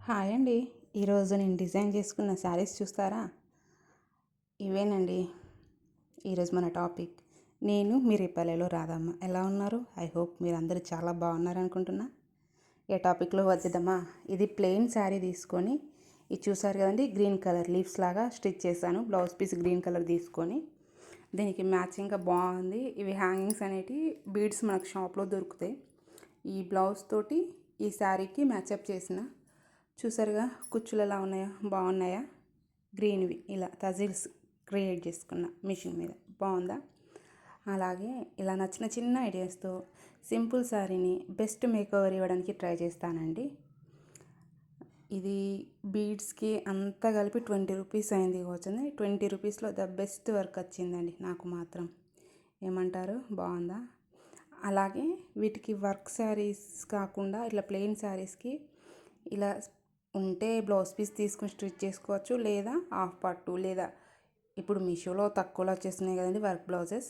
Hi అండి. ఈరోజు నేను డిజైన్ చేసుకున్న శారీస్ చూస్తారా? ఇవేనండి ఈరోజు మన టాపిక్. నేను మీ రేపల్లెలో రాధమ్మ. ఎలా ఉన్నారు? ఐ హోప్ మీరందరూ చాలా బాగున్నారనుకుంటున్నా. ఏ టాపిక్లో వచ్చేద్దామా? ఇది ప్లెయిన్ శారీ తీసుకొని ఇది చూసారు కదండి, గ్రీన్ కలర్ లీవ్స్ లాగా స్టిచ్ చేశాను. బ్లౌజ్ పీస్ గ్రీన్ కలర్ తీసుకొని దీనికి మ్యాచింగ్గా బాగుంది. ఇవి హ్యాంగింగ్స్ అనేటివి బీడ్స్ మనకు షాప్లో దొరుకుతాయి. ఈ బ్లౌజ్ తోటి ఈ శారీకి మ్యాచప్ చేసిన చూసారుగా, కుచ్చులు ఎలా ఉన్నాయా, బాగున్నాయా? గ్రీన్వి ఇలా తజిల్స్ క్రియేట్ చేసుకున్న మిషన్ మీద బాగుందా? అలాగే ఇలా నచ్చిన చిన్న ఐడియాస్తో సింపుల్ శారీని బెస్ట్ మేకోవర్ ఇవ్వడానికి ట్రై చేస్తానండి. ఇది బీడ్స్కి అంతా కలిపి 20 రూపీస్ అయింది. వచ్చింది 20 రూపీస్లో ద బెస్ట్ వర్క్ వచ్చిందండి నాకు మాత్రం. ఏమంటారు, బాగుందా? అలాగే వీటికి వర్క్ శారీస్ కాకుండా ఇట్లా ప్లెయిన్ శారీస్కి ఇలా ఉంటే బ్లౌజ్ పీస్ తీసుకొని స్టిచ్ చేసుకోవచ్చు, లేదా హాఫ్ పట్టు, లేదా ఇప్పుడు మీషోలో తక్కువలో వచ్చేస్తున్నాయి కదండి వర్క్ బ్లౌజెస్,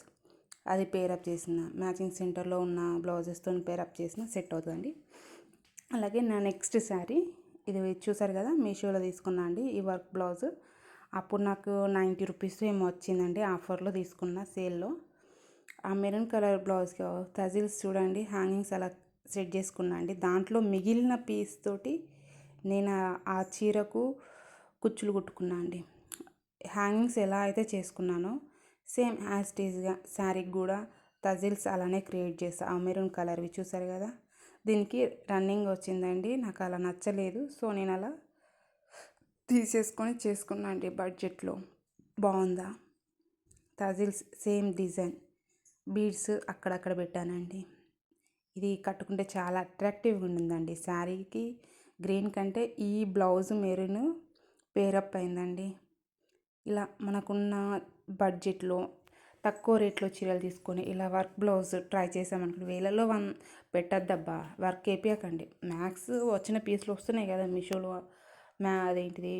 అది పేరప్ చేసిన మ్యాచింగ్ సెంటర్లో ఉన్న బ్లౌజెస్తో పేరప్ చేసిన సెట్ అవుతుందండి. అలాగే నా నెక్స్ట్ శారీ ఇది చూసారు కదా, మీషోలో తీసుకున్నా అండి ఈ వర్క్ బ్లౌజ్. అప్పుడు నాకు 90 రూపీస్ ఏమో వచ్చిందండి, ఆఫర్లో తీసుకున్న సేల్లో. ఆ మెరూన్ కలర్ బ్లౌజ్కి తజిల్స్ చూడండి, హ్యాంగింగ్స్ అలా సెట్ చేసుకున్నా అండి. దాంట్లో మిగిలిన పీస్ తోటి నేను ఆ చీరకు కుచ్చులు కుట్టుకున్నా అండి. హ్యాంగింగ్స్ ఎలా అయితే చేసుకున్నానో సేమ్ యాజ్ టీజ్గా శారీకి కూడా తజిల్స్ అలానే క్రియేట్ చేస్తా. ఆ మెరూన్ కలర్వి చూసారు కదా, దీనికి రన్నింగ్ వచ్చిందండి. నాకు అలా నచ్చలేదు, సో నేను అలా తీసేసుకొని చేసుకున్నా అండి బడ్జెట్లో. బాగుందా? తజిల్స్ సేమ్ డిజైన్, బీడ్స్ అక్కడక్కడ పెట్టానండి. ఇది కట్టుకుంటే చాలా అట్రాక్టివ్గా ఉండిందండి శారీకి. గ్రీన్ కంటే ఈ బ్లౌజ్ మెరూన్ పేరప్ అయిందండి. ఇలా మనకున్న బడ్జెట్లో తక్కువ రేట్లో చీరలు తీసుకొని ఇలా వర్క్ బ్లౌజ్ ట్రై చేసామనుకోండి, వేలలో పెట్టద్దబ్బా, వర్క్ వేపియకండి. మ్యాక్స్ వచ్చిన పీసులు వస్తున్నాయి కదా మీషోలో, అదేంటిది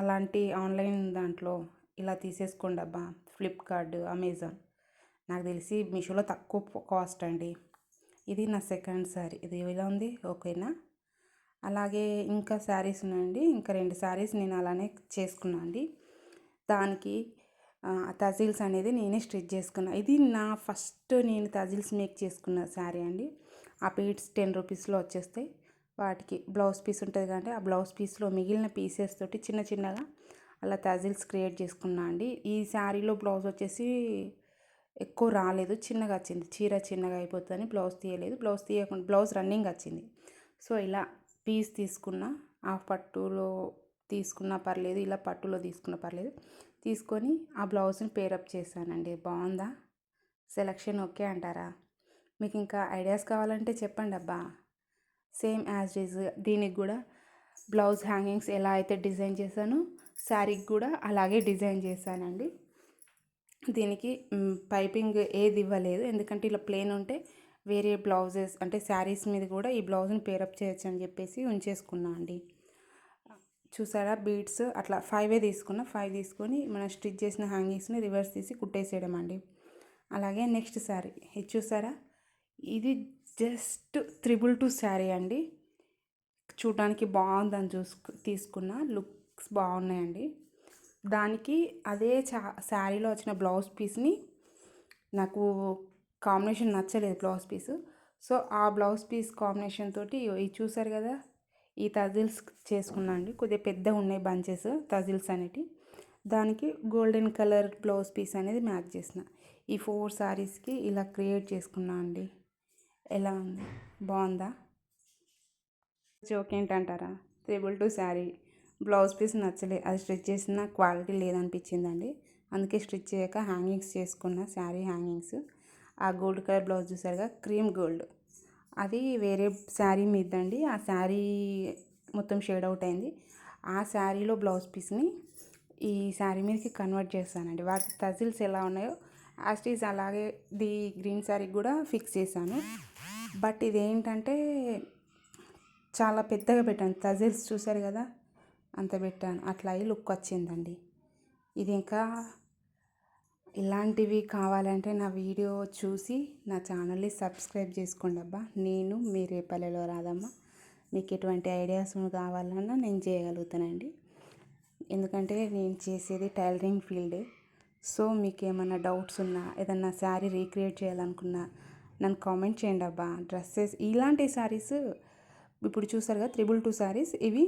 అలాంటి ఆన్లైన్ దాంట్లో ఇలా తీసేసుకోండి అబ్బా. ఫ్లిప్కార్ట్, అమెజాన్, నాకు తెలిసి మీషోలో తక్కువ కాస్ట్ అండి. ఇది నా సెకండ్ శారీ. ఇది ఇలా ఉంది, ఓకేనా? అలాగే ఇంకా శారీస్ ఉన్నాయండి. ఇంకా 2 శారీస్ నేను అలానే చేసుకున్నా అండి. దానికి తజిల్స్ అనేది నేనే స్టిచ్ చేసుకున్నా. ఇది నా ఫస్ట్ నేను తజిల్స్ మేక్ చేసుకున్న శారీ అండి. ఆ బీడ్స్ 10 రూపీస్లో వచ్చేస్తాయి. వాటికి బ్లౌజ్ పీస్ ఉంటుంది కాబట్టి ఆ బ్లౌజ్ పీస్లో మిగిలిన పీసెస్ తోటి చిన్న చిన్నగా అలా తజిల్స్ క్రియేట్ చేసుకున్నా అండి. ఈ శారీలో బ్లౌజ్ వచ్చేసి ఎక్కువ రాలేదు, చిన్నగా వచ్చింది. చీర చిన్నగా అయిపోతుందని బ్లౌజ్ తీయలేదు. బ్లౌజ్ తీయకుండా బ్లౌజ్ రన్నింగ్ వచ్చింది. సో ఇలా పీస్ తీసుకున్న, హాఫ్ పట్టులో తీసుకున్నా పర్లేదు, ఇలా పట్టులో తీసుకున్నా పర్లేదు, తీసుకొని ఆ బ్లౌజ్ని పేరప్ చేశానండి. బాగుందా? సెలక్షన్ ఓకే అంటారా? మీకు ఇంకా ఐడియాస్ కావాలంటే చెప్పండి అబ్బా. సేమ్ యాజ్ ఇస్ దీనికి కూడా బ్లౌజ్ హ్యాంగింగ్స్ ఎలా అయితే డిజైన్ చేశానో శారీకి కూడా అలాగే డిజైన్ చేశానండి. దీనికి పైపింగ్ ఏది ఇవ్వలేదు, ఎందుకంటే ఇలా ప్లెయిన్ ఉంటే వేరే బ్లౌజెస్ అంటే శారీస్ మీద కూడా ఈ బ్లౌజ్ని పేరప్ చేయొచ్చు అని చెప్పేసి ఉంచేసుకున్నా అండి. చూసారా, బీడ్స్ అట్లా 5 తీసుకున్నా. 5 తీసుకొని మనం స్టిచ్ చేసిన హ్యాంగింగ్స్ని రివర్స్ తీసి కుట్టేసేయడం అండి. అలాగే నెక్స్ట్ శారీ ఇది చూసారా, ఇది జస్ట్ 222 శారీ అండి. చూడడానికి బాగుందని తీసుకున్న, లుక్స్ బాగున్నాయండి. దానికి అదే శారీలో వచ్చిన బ్లౌజ్ పీస్ని నాకు కాంబినేషన్ నచ్చలేదు బ్లౌజ్ పీస్. సో ఆ బ్లౌజ్ పీస్ కాంబినేషన్ తోటి ఇది చూసారు కదా, ఈ తజిల్స్ చేసుకున్నా అండి. కొద్దిగా పెద్దగా ఉన్నాయి బంచెస్ తజిల్స్ అనేటివి. దానికి గోల్డెన్ కలర్ బ్లౌజ్ పీస్ అనేది మ్యాచ్ చేసిన. ఈ 4 శారీస్కి ఇలా క్రియేట్ చేసుకున్నా అండి. ఎలా ఉంది? బాగుందా? జోక్ ఏంటంటారా? 222 శారీ బ్లౌజ్ పీస్ నచ్చలే, అది స్టిచ్ చేసిన క్వాలిటీ లేదనిపించిందండి. అందుకే స్టిచ్ చేయక హ్యాంగింగ్స్ చేసుకున్న శారీ హ్యాంగింగ్స్. ఆ గోల్డ్ కలర్ బ్లౌజ్ చూసారుగా, క్రీమ్ గోల్డ్, అది వేరే శారీ మీదండి. ఆ శారీ మొత్తం షేడ్ అవుట్ అయింది. ఆ శారీలో బ్లౌజ్ పీస్ని ఈ శారీ మీదకి కన్వర్ట్ చేస్తానండి. వాటి తజిల్స్ ఎలా ఉన్నాయో యాస్టీస్ అలాగే ది గ్రీన్ శారీకి కూడా ఫిక్స్ చేశాను. బట్ ఇదేంటంటే చాలా పెద్దగా పెట్టాను తజిల్స్, చూసారు కదా అంత పెట్టాను, అట్లా అయ్యి లుక్ వచ్చిందండి. ఇది ఇంకా ఇలాంటివి కావాలంటే నా వీడియో చూసి నా ఛానల్ని సబ్స్క్రైబ్ చేసుకోండి అబ్బా. నేను మీ రేపల్లెలో రాధమ్మ. మీకు ఎటువంటి ఐడియాస్ కావాలన్నా నేను చేయగలుగుతానండి. ఎందుకంటే నేను చేసేది టైలరింగ్ ఫీల్డే. సో మీకు ఏమైనా డౌట్స్ ఉన్నా, ఏదన్నా శారీ రీక్రియేట్ చేయాలనుకున్నా నన్ను కామెంట్ చేయండి అబ్బా. డ్రెస్సెస్ ఇలాంటి శారీస్ ఇప్పుడు చూసారుగా 222 శారీస్, ఇవి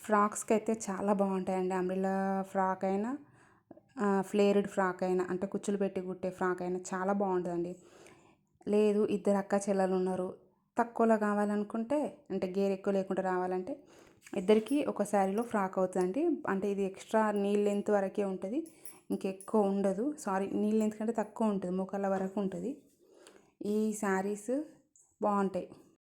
ఫ్రాక్స్కి అయితే చాలా బాగుంటాయండి. అంబ్రెల్లా ఫ్రాక్ అయినా, ఫ్లేర్డ్ ఫ్రాక్ అయినా, అంటే కుచ్చులు పెట్టి కుట్టే ఫ్రాక్ అయినా చాలా బాగుంటుందండి. లేదు ఇద్దరు అక్క చెల్లెలు ఉన్నారు, తక్కువలో కావాలనుకుంటే, అంటే గేర్ ఎక్కువ లేకుండా రావాలంటే ఇద్దరికి ఒక శారీలో ఫ్రాక్ అవుతుందండి. అంటే ఇది ఎక్స్ట్రా నీ లెంత్ వరకే ఉంటుంది, ఇంకెక్కువ ఉండదు. సారీ, నీ లెంత్ కంటే తక్కువ ఉంటుంది, మోకాళ్ళ వరకు ఉంటుంది. ఈ శారీస్ బాగుంటాయి.